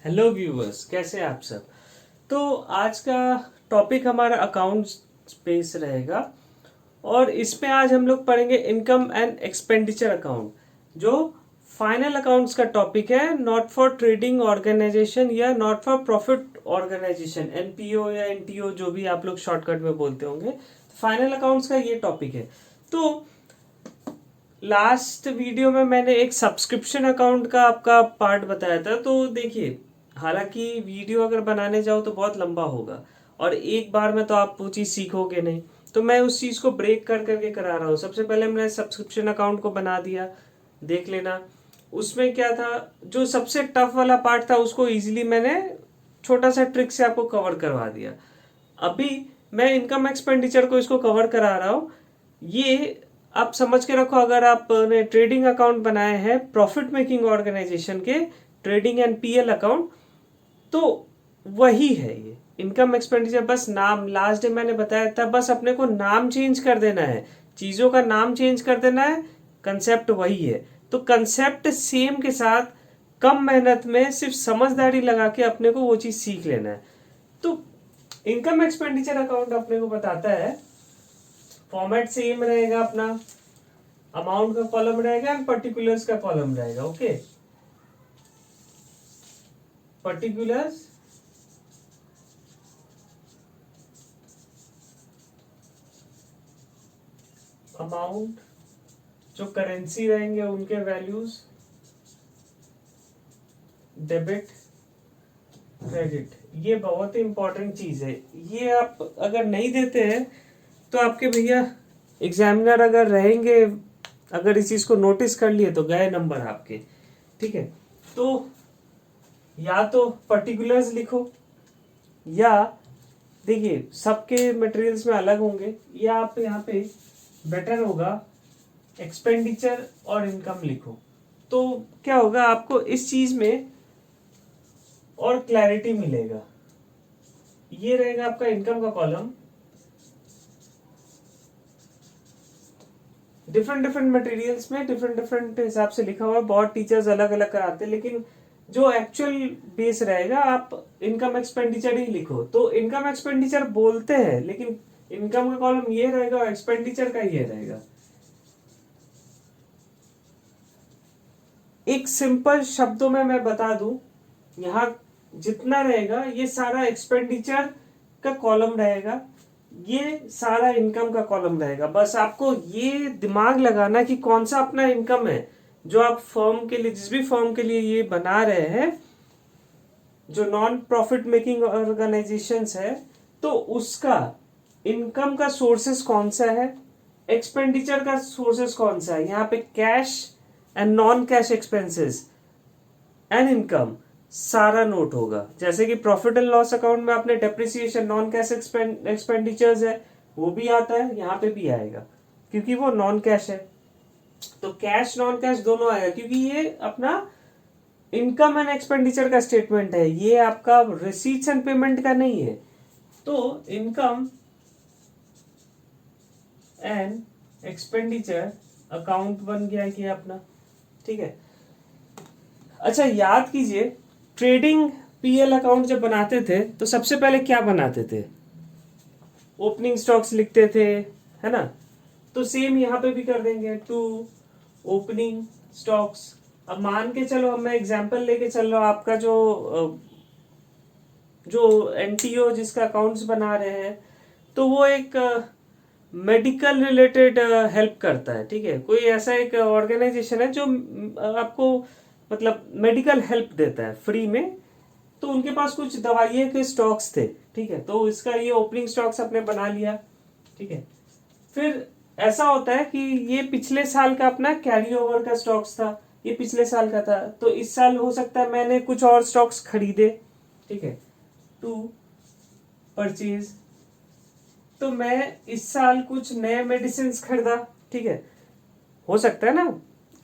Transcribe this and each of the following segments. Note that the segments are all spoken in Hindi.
हेलो व्यूवर्स, कैसे हैं आप सब। तो आज का टॉपिक हमारा अकाउंट बेस रहेगा और इसमें आज हम लोग पढ़ेंगे इनकम एंड एक्सपेंडिचर अकाउंट, जो फाइनल अकाउंट्स का टॉपिक है। नॉट फॉर ट्रेडिंग ऑर्गेनाइजेशन या not for profit organization, NPO या एनटीओ, जो भी आप लोग शॉर्टकट में बोलते होंगे। फाइनल अकाउंट्स का ये टॉपिक है। तो लास्ट वीडियो में मैंने एक सब्सक्रिप्शन अकाउंट का आपका पार्ट बताया था। तो देखिए, हालांकि वीडियो अगर बनाने जाओ तो बहुत लंबा होगा और एक बार में तो आप वो चीज़ सीखोगे नहीं। तो मैं उस चीज़ को ब्रेक कर करके करा रहा हूँ। सबसे पहले मैंने सब्सक्रिप्शन अकाउंट को बना दिया, देख लेना। उसमें क्या था, जो सबसे टफ वाला पार्ट था उसको इजीली मैंने छोटा सा ट्रिक से आपको कवर करवा दिया। अभी मैं इनकम एक्सपेंडिचर को इसको कवर करा रहा हूँ। ये आप समझ के रखो, अगर आपने ट्रेडिंग अकाउंट बनाए हैं प्रॉफिट मेकिंग ऑर्गेनाइजेशन के, ट्रेडिंग एंड पीएल अकाउंट, तो वही है ये इनकम एक्सपेंडिचर। बस नाम लास्ट डे मैंने बताया था, बस अपने को नाम चेंज कर देना है, चीज़ों का नाम चेंज कर देना है, कंसेप्ट वही है। तो कंसेप्ट सेम के साथ कम मेहनत में सिर्फ समझदारी लगा के अपने को वो चीज़ सीख लेना है। तो इनकम एक्सपेंडिचर अकाउंट अपने को बताता है, फॉर्मेट सेम रहेगा अपना, अमाउंट का कॉलम रहेगा एंड पर्टिकुलर्स का कॉलम रहेगा। ओके, पर्टिकुलर्स, अमाउंट, जो करेंसी रहेंगे उनके वैल्यूज, डेबिट, क्रेडिट। ये बहुत ही इंपॉर्टेंट चीज है। ये आप अगर नहीं देते हैं तो आपके भैया एग्जामिनर अगर रहेंगे, अगर इस चीज को नोटिस कर लिए तो गए नंबर आपके। ठीक है, तो या तो पर्टिकुलर्स लिखो, या देखिए सबके मटेरियल्स में अलग होंगे, या आप यहाँ पे बेटर होगा एक्सपेंडिचर और इनकम लिखो। तो क्या होगा, आपको इस चीज में और क्लैरिटी मिलेगा। ये रहेगा आपका इनकम का कॉलम, डिफरेंट डिफरेंट मटेरियल्स में डिफरेंट डिफरेंट हिसाब से लिखा हुआ है। बहुत टीचर्स अलग अलग कराते हैं, लेकिन जो एक्चुअल बेस रहेगा आप इनकम एक्सपेंडिचर ही लिखो। तो इनकम एक्सपेंडिचर बोलते हैं, लेकिन इनकम का कॉलम ये रहेगा और एक्सपेंडिचर का ये रहेगा। एक सिंपल शब्दों में मैं बता दूं, यहाँ जितना रहेगा ये सारा एक्सपेंडिचर का कॉलम रहेगा, ये सारा इनकम का कॉलम रहेगा। बस आपको ये दिमाग लगाना कि कौन सा अपना इनकम है, जो आप फर्म के लिए, जिस भी फर्म के लिए ये बना रहे हैं, जो नॉन प्रॉफिट मेकिंग ऑर्गेनाइजेशंस है, तो उसका इनकम का सोर्सेस कौन सा है, एक्सपेंडिचर का सोर्सेस कौन सा है। यहाँ पे cash and non cash expenses and income सारा नोट होगा। जैसे कि प्रॉफिट एंड लॉस अकाउंट में आपने डेप्रिसिएशन, नॉन कैश एक्सपेंडिचर्स है, वो भी आता है, यहाँ पे भी आएगा क्योंकि वो नॉन कैश है। तो कैश नॉन कैश दोनों आएगा, क्योंकि ये अपना इनकम एंड एक्सपेंडिचर का स्टेटमेंट है, ये आपका रिसीट्स एंड पेमेंट का नहीं है। तो इनकम एंड एक्सपेंडिचर अकाउंट बन गया कि अपना। ठीक है, अच्छा याद कीजिए, ट्रेडिंग पीएल अकाउंट जब बनाते थे तो सबसे पहले क्या बनाते थे, ओपनिंग स्टॉक्स लिखते थे, है ना। तो सेम यहाँ पे भी कर देंगे, टू ओपनिंग स्टॉक्स। अब मान के चलो, अब मैं एग्जांपल लेके चल रहा हूँ, आपका जो एनटीओ जिसका अकाउंट्स बना रहे हैं, तो वो एक मेडिकल रिलेटेड हेल्प करता है। ठीक है, कोई ऐसा एक ऑर्गेनाइजेशन है जो आपको मतलब मेडिकल हेल्प देता है फ्री में। तो उनके पास कुछ दवाइयों के स्टॉक्स थे। ठीक है, तो इसका ये ओपनिंग स्टॉक्स अपने बना लिया। ठीक है, फिर ऐसा होता है कि ये पिछले साल का अपना कैरी ओवर का स्टॉक्स था, ये पिछले साल का था, तो इस साल हो सकता है मैंने कुछ और स्टॉक्स खरीदे। ठीक है, टू परचेज, तो मैं इस साल कुछ नए मेडिसिन खरीदा। ठीक है, हो सकता है ना,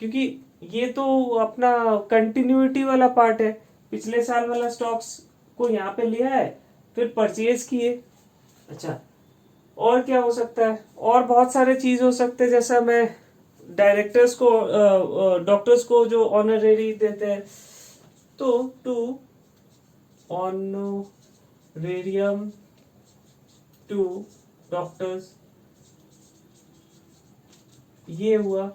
क्योंकि ये तो अपना कंटिन्यूटी वाला पार्ट है। पिछले साल वाला स्टॉक्स को यहाँ पे लिया है, फिर परचेज किए। अच्छा, और क्या हो सकता है, और बहुत सारे चीज हो सकते हैं, जैसा मैं डायरेक्टर्स को, डॉक्टर्स को जो ऑनरेरी देते हैं, तो टू ऑनोरेरियम टू डॉक्टर्स, ये हुआ।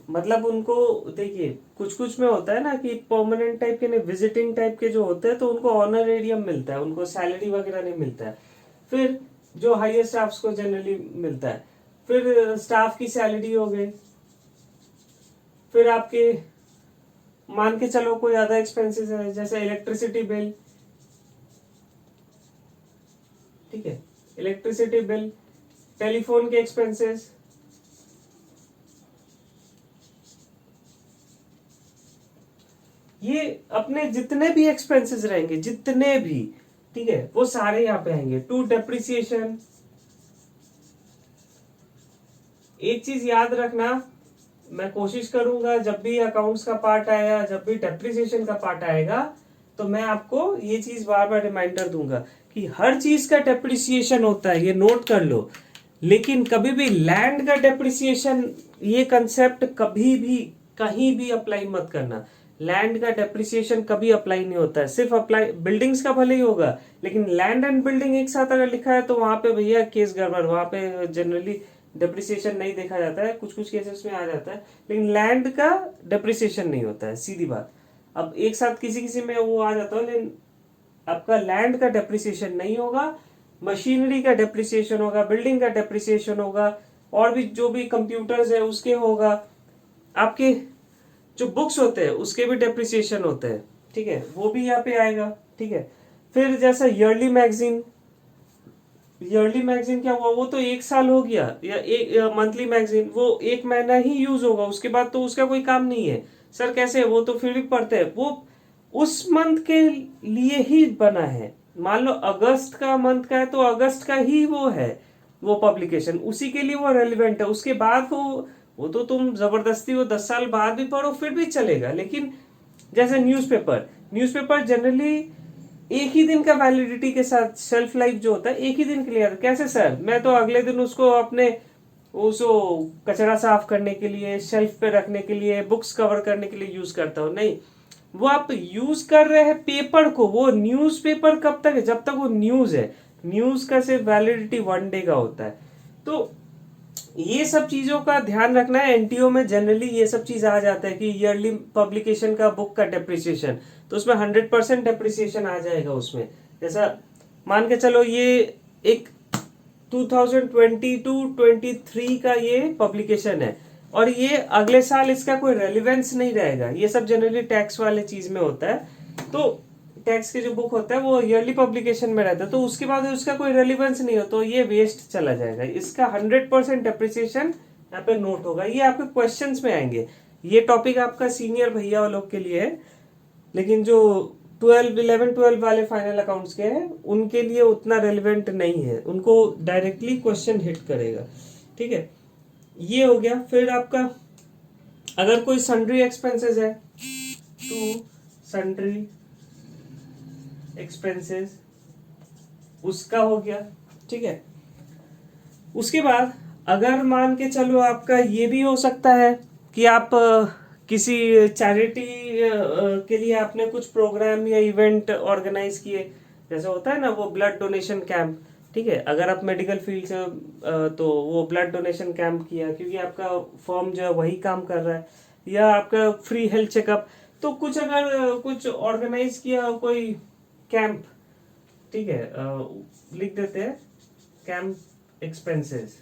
मतलब उनको देखिए कुछ कुछ में होता है ना कि परमानेंट टाइप के नहीं, विजिटिंग टाइप के जो होते हैं तो उनको ऑनरेरियम मिलता है, उनको सैलरी वगैरह नहीं मिलता है। फिर जो हायर स्टाफ्स को जनरली मिलता है। फिर स्टाफ की सैलरी हो गई। फिर आपके मान के चलो कोई ज्यादा एक्सपेंसेस है जैसे इलेक्ट्रिसिटी बिल, ठीक है, इलेक्ट्रिसिटी बिल, टेलीफोन के एक्सपेंसेस, ये अपने जितने भी एक्सपेंसेस रहेंगे, जितने भी, ठीक है, वो सारे यहाँ पे आएंगे। To depreciation. एक चीज याद रखना, मैं कोशिश करूंगा जब भी अकाउंट्स का पार्ट आएगा, जब भी डेप्रिसिएशन का पार्ट आएगा, तो मैं आपको ये चीज बार बार रिमाइंडर दूंगा कि हर चीज का डेप्रिसिएशन होता है, ये नोट कर लो। लेकिन कभी भी लैंड का डेप्रिसिएशन, ये कंसेप्ट कभी भी कहीं भी अप्लाई मत करना। लैंड का डेप्रिसिएशन कभी अप्लाई नहीं होता है, सिर्फ अप्लाई बिल्डिंग्स का भले ही होगा, लेकिन लैंड एंड बिल्डिंग एक साथ अगर लिखा है तो वहां पे भैया केस गड़बड़, वहां पे जनरली डेप्रिसिएशन नहीं देखा जाता है, कुछ कुछ केसेस में आ जाता है, लेकिन लैंड का डेप्रिसिएशन नहीं होता है, सीधी बात। अब एक साथ किसी किसी में वो आ जाता है, लेकिन आपका लैंड का डेप्रिसिएशन नहीं होगा, मशीनरी का डेप्रिसिएशन होगा, बिल्डिंग का डेप्रिसिएशन होगा, और भी जो भी कंप्यूटर्स है उसके होगा, आपके जो बुक्स होते हैं उसके भी डेप्रिसिएशन होते हैं, ठीक है, वो भी यहाँ पे आएगा, ठीक है। फिर जैसा ईयरली मैगजीन, ईयरली मैगजीन क्या हुआ, वो तो एक साल हो गया, या एक मंथली मैगजीन वो एक महीना ही यूज होगा, उसके बाद तो उसका कोई काम नहीं है। सर कैसे, वो तो फिर भी पढ़ते हैं, वो उस मंथ के लिए ही बना है। मान लो अगस्त का मंथ का है तो अगस्त का ही वो है, वो पब्लिकेशन उसी के लिए वो रेलिवेंट है। उसके बाद वो तो तुम जबरदस्ती वो 10 साल बाद भी पढ़ो फिर भी चलेगा। लेकिन जैसे न्यूज़पेपर, न्यूज़पेपर जनरली एक ही दिन का वैलिडिटी के साथ, शेल्फ लाइफ जो होता है एक ही दिन के लिए आता है। कैसे सर, मैं तो अगले दिन उसको अपने उसको कचरा साफ करने के लिए, शेल्फ पे रखने के लिए, बुक्स कवर करने के लिए यूज करता हूँ, नहीं। वो आप यूज कर रहे हैं पेपर को, वो न्यूज पेपर कब तक है, जब तक वो न्यूज है। न्यूज का सिर्फ वैलिडिटी 1 डे का होता है। तो ये सब चीजों का ध्यान रखना है। एनटीओ में जनरली ये सब चीज आ जाता है कि ईयरली पब्लिकेशन का बुक का डेप्रिसिएशन, तो उसमें 100% डेप्रिसिएशन आ जाएगा उसमें। जैसा मान के चलो ये एक 2022-23 का ये पब्लिकेशन है, और ये अगले साल इसका कोई रेलिवेंस नहीं रहेगा। ये सब जनरली टैक्स वाले चीज में होता है। तो टैक्स के जो बुक होता है वो ईयरली पब्लिकेशन में रहता है, तो उसके बाद उसका कोई रेलिवेंस नहीं हो तो ये वेस्ट चला जाएगा। इसका 100% डेप्रिसिएशन यहाँ पे नोट होगा। ये आपके क्वेश्चंस में आएंगे। ये टॉपिक आपका सीनियर भैया लोग के लिए है, लेकिन जो 11-12 वाले फाइनल अकाउंट्स के हैं उनके लिए उतना रेलिवेंट नहीं है, उनको डायरेक्टली क्वेश्चन हिट करेगा, ठीक है। ये हो गया। फिर आपका अगर कोई सन्ड्री एक्सपेंसेस है, टू सन्ड्री एक्सपेंसेस, उसका हो गया, ठीक है। उसके बाद अगर मान के चलो आपका ये भी हो सकता है कि आप किसी चैरिटी के लिए आपने कुछ प्रोग्राम या इवेंट ऑर्गेनाइज किए, जैसे होता है ना वो ब्लड डोनेशन कैंप, ठीक है। अगर आप मेडिकल फील्ड से तो वो ब्लड डोनेशन कैंप किया क्योंकि आपका फर्म जो है वही काम कर रहा है, या आपका फ्री हेल्थ चेकअप, तो कुछ अगर कुछ ऑर्गेनाइज किया कोई कैंप, ठीक है, लिख देते हैं कैंप एक्सपेंसेस,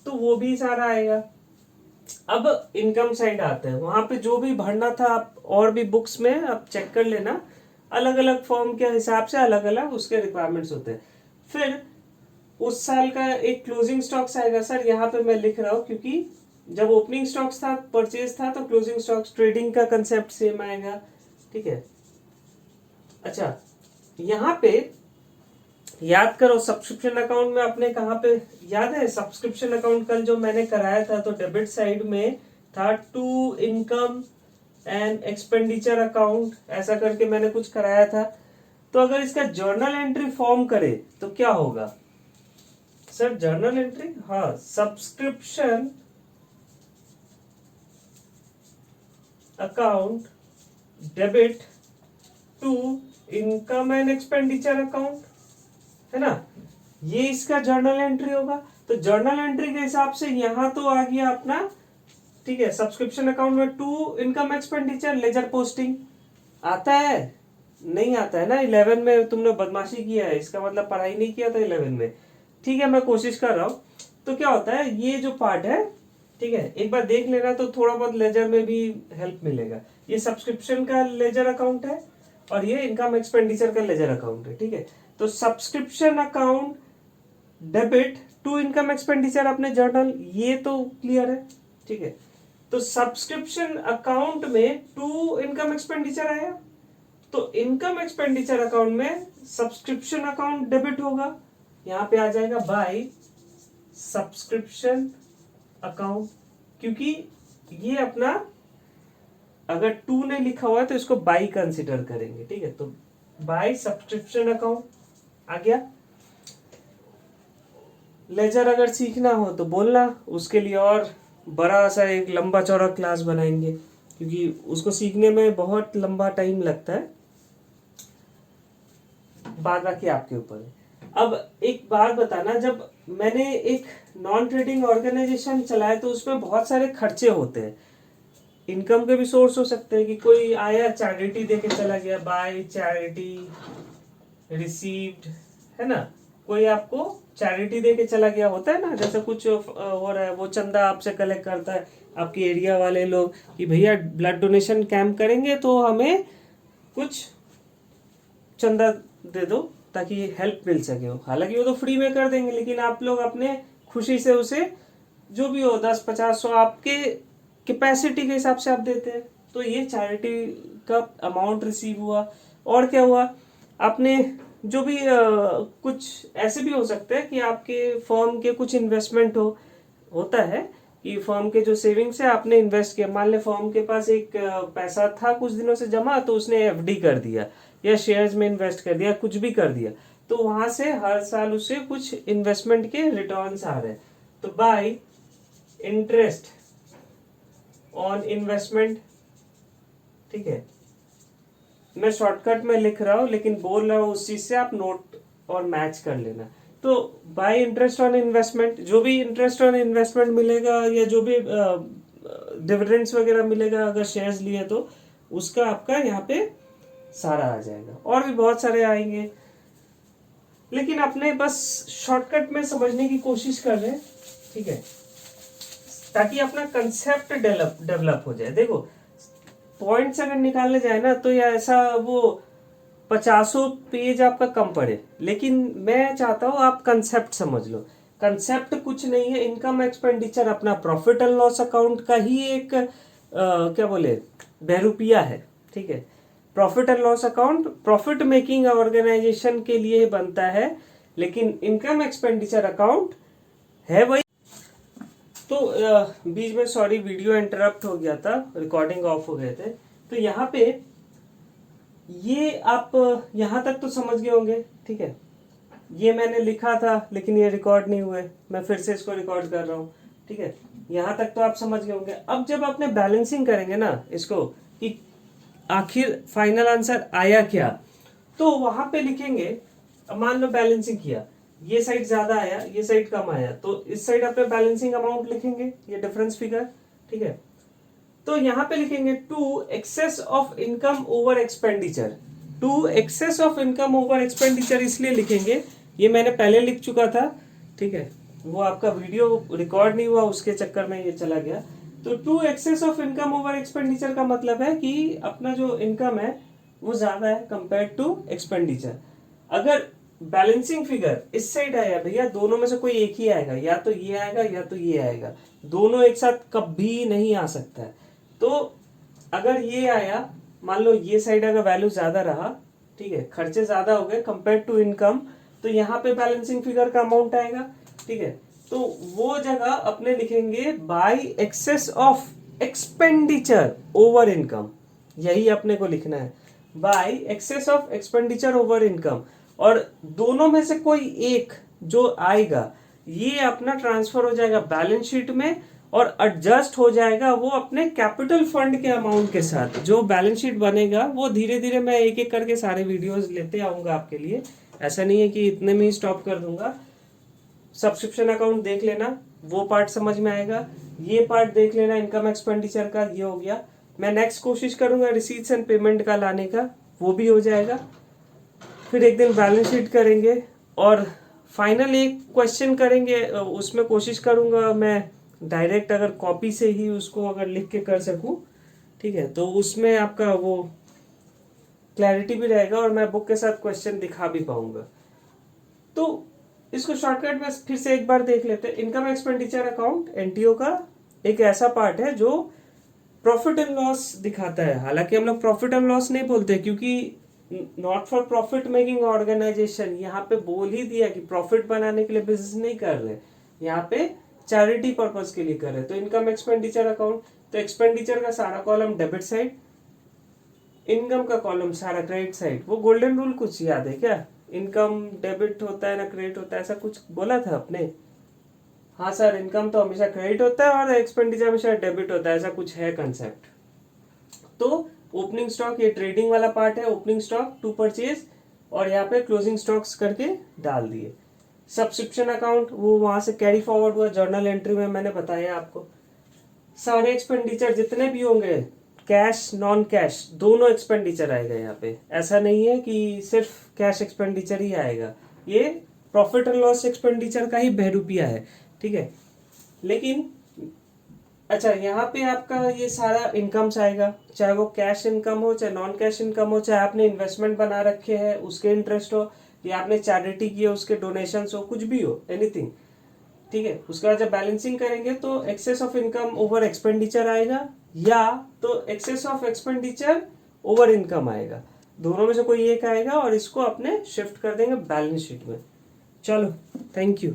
तो वो भी सारा आएगा। अब इनकम साइड आता है, वहां पे जो भी भरना था आप और भी बुक्स में आप चेक कर लेना, अलग अलग फॉर्म के हिसाब से अलग अलग उसके रिक्वायरमेंट्स होते हैं। फिर उस साल का एक क्लोजिंग स्टॉक्स आएगा। सर यहाँ पे मैं लिख रहा हूँ क्योंकि जब ओपनिंग स्टॉक्स था, परचेज था, तो क्लोजिंग स्टॉक्स ट्रेडिंग का कंसेप्ट सेम आएगा, ठीक है। अच्छा, यहाँ पे याद करो सब्सक्रिप्शन अकाउंट में अपने कहाँ पे याद है, सब्सक्रिप्शन अकाउंट कल जो मैंने कराया था तो डेबिट साइड में था to income and expenditure account, ऐसा करके मैंने कुछ कराया था। तो अगर इसका जर्नल एंट्री फॉर्म करे तो क्या होगा सर, जर्नल एंट्री, हाँ, subscription account debit to income and expenditure account, है ना, ये इसका जर्नल एंट्री होगा। तो जर्नल एंट्री के हिसाब से यहां तो आ गया अपना, ठीक है, सब्सक्रिप्शन अकाउंट में to income expenditure ledger posting आता है, नहीं आता है ना। 11 में तुमने बदमाशी किया है, इसका मतलब पढ़ाई नहीं किया था 11 में, ठीक है, मैं कोशिश कर रहा हूँ। तो क्या होता है, ये जो पार्ट है, ठीक है, एक बार देख लेना तो थोड़ा बहुत लेजर में भी हेल्प मिलेगा। ये सब्सक्रिप्शन का लेजर अकाउंट है और ये इनकम एक्सपेंडिचर का लेजर अकाउंट है, ठीक है। तो subscription account debit to income expenditure अपने जर्नल, ये तो क्लियर है, ठीक है। तो सब्सक्रिप्शन अकाउंट में टू इनकम एक्सपेंडिचर आया, तो इनकम एक्सपेंडिचर अकाउंट में सब्सक्रिप्शन अकाउंट डेबिट होगा, यहां पे आ जाएगा बाय सब्सक्रिप्शन अकाउंट, क्योंकि ये अपना अगर टू ने लिखा हुआ है तो इसको बाय कंसिडर करेंगे, ठीक है। तो बाय सब्सक्रिप्शन अकाउंट आ गया। लेजर अगर सीखना हो तो बोलना, उसके लिए और बड़ा सा एक लंबा चौड़ा क्लास बनाएंगे, क्योंकि उसको सीखने में बहुत लंबा टाइम लगता है। बाद बाकी आपके ऊपर है। अब एक बात बताना, जब मैंने एक नॉन ट्रेडिंग ऑर्गेनाइजेशन चलाया तो उसमें बहुत सारे खर्चे होते हैं, इनकम के भी सोर्स हो सकते हैं कि कोई आया चैरिटी देके चला गया, बाय चैरिटी रिसीव्ड, है ना, कोई आपको चैरिटी देके चला गया होता है ना, जैसे कुछ हो रहा है, वो चंदा आपसे कलेक्ट करता है आपके एरिया वाले लोग कि भैया ब्लड डोनेशन कैंप करेंगे तो हमें कुछ चंदा दे दो ताकि हेल्प मिल सके। हो हालांकि वो तो फ्री में कर देंगे, लेकिन आप लोग अपने खुशी से उसे जो भी हो 10 50 100 आपके कैपेसिटी के हिसाब से आप देते हैं। तो ये चैरिटी का अमाउंट रिसीव हुआ। और क्या हुआ, आपने जो भी कुछ ऐसे भी हो सकते हैं कि आपके फर्म के कुछ इन्वेस्टमेंट होता है कि फर्म के जो सेविंग्स है आपने इन्वेस्ट किया। मान ले फर्म के पास एक पैसा था कुछ दिनों से जमा, तो उसने एफडी कर दिया या शेयर्स में इन्वेस्ट कर दिया, कुछ भी कर दिया, तो वहां से हर साल उसे कुछ इन्वेस्टमेंट के रिटर्न्स आ रहे हैं। तो बाय इंटरेस्ट ऑन इन्वेस्टमेंट, ठीक है, मैं शॉर्टकट में लिख रहा हूं लेकिन बोल रहा हूं उस चीज से आप नोट और मैच कर लेना। तो बाय इंटरेस्ट ऑन इन्वेस्टमेंट, जो भी इंटरेस्ट ऑन इन्वेस्टमेंट मिलेगा या जो भी डिविडेंड्स वगैरह मिलेगा अगर शेयर्स लिए तो उसका आपका यहाँ पे सारा आ जाएगा। और भी बहुत सारे आएंगे, लेकिन अपने बस शॉर्टकट में समझने की कोशिश कर रहे हैं, ठीक है, ताकि अपना कंसेप्ट डेवलप हो जाए। देखो पॉइंट्स अगर निकालने जाए ना तो या ऐसा वो 50 पेज आपका कम पड़े, लेकिन मैं चाहता हूं आप कंसेप्ट समझ लो। कंसेप्ट कुछ नहीं है, इनकम एक्सपेंडिचर अपना प्रॉफिट एंड लॉस अकाउंट का ही एक क्या बोले बहरूपिया है, ठीक है। Profit and loss account profit making organization के लिए बनता है, लेकिन इनकम एक्सपेंडिचर अकाउंट है वही। तो बीच में सॉरी वीडियो इंटरप्ट हो गया था, रिकॉर्डिंग ऑफ हो गए थे। तो यहाँ पे ये आप यहाँ तक तो समझ गए होंगे, ठीक है। ये मैंने लिखा था लेकिन ये रिकॉर्ड नहीं हुए, मैं फिर से इसको रिकॉर्ड कर रहा हूँ, ठीक है। यहाँ तक तो आप समझ गए होंगे। अब जब आपने बैलेंसिंग करेंगे ना इसको कि आखिर फाइनल आंसर आया क्या, तो वहां पे लिखेंगे, मान लो बैलेंसिंग किया, ये साइड ज्यादा आया ये साइड कम आया, तो इस साइड अपने बैलेंसिंग अमाउंट लिखेंगे, ये डिफरेंस फिगर, ठीक है। तो यहाँ पे लिखेंगे to excess of income over expenditure. To excess of income over expenditure इसलिए लिखेंगे, ये मैंने पहले लिख चुका था, ठीक है, वो आपका वीडियो रिकॉर्ड नहीं हुआ उसके चक्कर में ये चला गया। तो to excess of income over expenditure का मतलब है कि अपना जो इनकम है वो ज्यादा है कंपेयर टू एक्सपेंडिचर। अगर बैलेंसिंग फिगर इस साइड आया भैया, दोनों में से कोई एक ही आएगा, या तो ये आएगा या तो ये आएगा, दोनों एक साथ कभी नहीं आ सकता है। तो अगर ये आया, मान लो ये साइड अगर वैल्यू ज्यादा रहा, ठीक है, खर्चे ज्यादा हो गए कंपेयर टू इनकम, तो यहाँ पे बैलेंसिंग फिगर का अमाउंट आएगा, ठीक है। तो वो जगह अपने लिखेंगे bye access of expenditure over income, यही अपने को लिखना है, bye access of expenditure over income. और दोनों में से कोई एक जो आएगा ये अपना ट्रांसफर हो जाएगा बैलेंस शीट में, और एडजस्ट हो जाएगा वो अपने कैपिटल फंड के अमाउंट के साथ। जो बैलेंस शीट बनेगा वो धीरे धीरे मैं एक एक करके सारे वीडियोस लेते आऊंगा आपके लिए, ऐसा नहीं है कि इतने में ही स्टॉप कर दूंगा। सब्सक्रिप्शन अकाउंट देख लेना, वो पार्ट समझ में आएगा। ये पार्ट देख लेना इनकम एक्सपेंडिचर का, ये हो गया। मैं नेक्स्ट कोशिश करूंगा रिसीट्स एंड पेमेंट का लाने का, वो भी हो जाएगा। फिर एक दिन बैलेंस शीट करेंगे और फाइनल एक क्वेश्चन करेंगे, उसमें कोशिश करूंगा मैं डायरेक्ट अगर कॉपी से ही उसको अगर लिख के कर सकूं, ठीक है, तो उसमें आपका वो क्लैरिटी भी रहेगा और मैं बुक के साथ क्वेश्चन दिखा भी पाऊंगा। तो इसको शॉर्टकट में फिर से एक बार देख लेते हैं। इनकम एक्सपेंडिचर अकाउंट एनटीओ का एक ऐसा पार्ट है जो प्रॉफिट एंड लॉस दिखाता है। हालांकि हम लोग प्रॉफिट एंड लॉस नहीं बोलते क्योंकि not for profit making organization, यहाँ पे बोल ही दिया कि प्रॉफिट बनाने के लिए बिजनेस नहीं कर रहे, यहाँ पे चैरिटी पर्पस के लिए कर रहे। तो इनकम एक्सपेंडिचर अकाउंट, तो एक्सपेंडिचर का सारा कॉलम डेबिट साइड, इनकम का कॉलम सारा क्रेडिट साइड। वो गोल्डन रूल कुछ याद है क्या? इनकम डेबिट होता है ना क्रेडिट होता है, ऐसा कुछ बोला था आपने? हाँ सर, इनकम तो हमेशा क्रेडिट होता है और एक्सपेंडिचर हमेशा डेबिट होता है, ऐसा कुछ है कंसेप्ट। तो ओपनिंग स्टॉक ये ट्रेडिंग वाला पार्ट है, ओपनिंग स्टॉक टू परचेज, और यहाँ पे क्लोजिंग स्टॉक्स करके डाल दिए। सब्सक्रिप्शन अकाउंट वो वहां से कैरी फॉरवर्ड हुआ, जर्नल एंट्री में मैंने बताया आपको। सारे एक्सपेंडिचर जितने भी होंगे, कैश नॉन कैश दोनों एक्सपेंडिचर आएगा यहाँ पे। ऐसा नहीं है कि सिर्फ कैश एक्सपेंडिचर ही आएगा, ये प्रॉफिट एंड लॉस एक्सपेंडिचर का ही बहरूपिया है, ठीक है। लेकिन अच्छा, यहाँ पे आपका ये सारा इनकम्स आएगा, चाहे वो कैश इनकम हो चाहे नॉन कैश इनकम हो, चाहे आपने इन्वेस्टमेंट बना रखे हैं उसके इंटरेस्ट हो, या आपने चैरिटी की है उसके डोनेशंस हो, कुछ भी हो, एनीथिंग, ठीक है। उसके बाद जब बैलेंसिंग करेंगे तो excess of income over expenditure आएगा, या तो excess of expenditure over income आएगा, दोनों में से कोई एक आएगा और इसको अपने शिफ्ट कर देंगे बैलेंस शीट में। चलो, थैंक यू।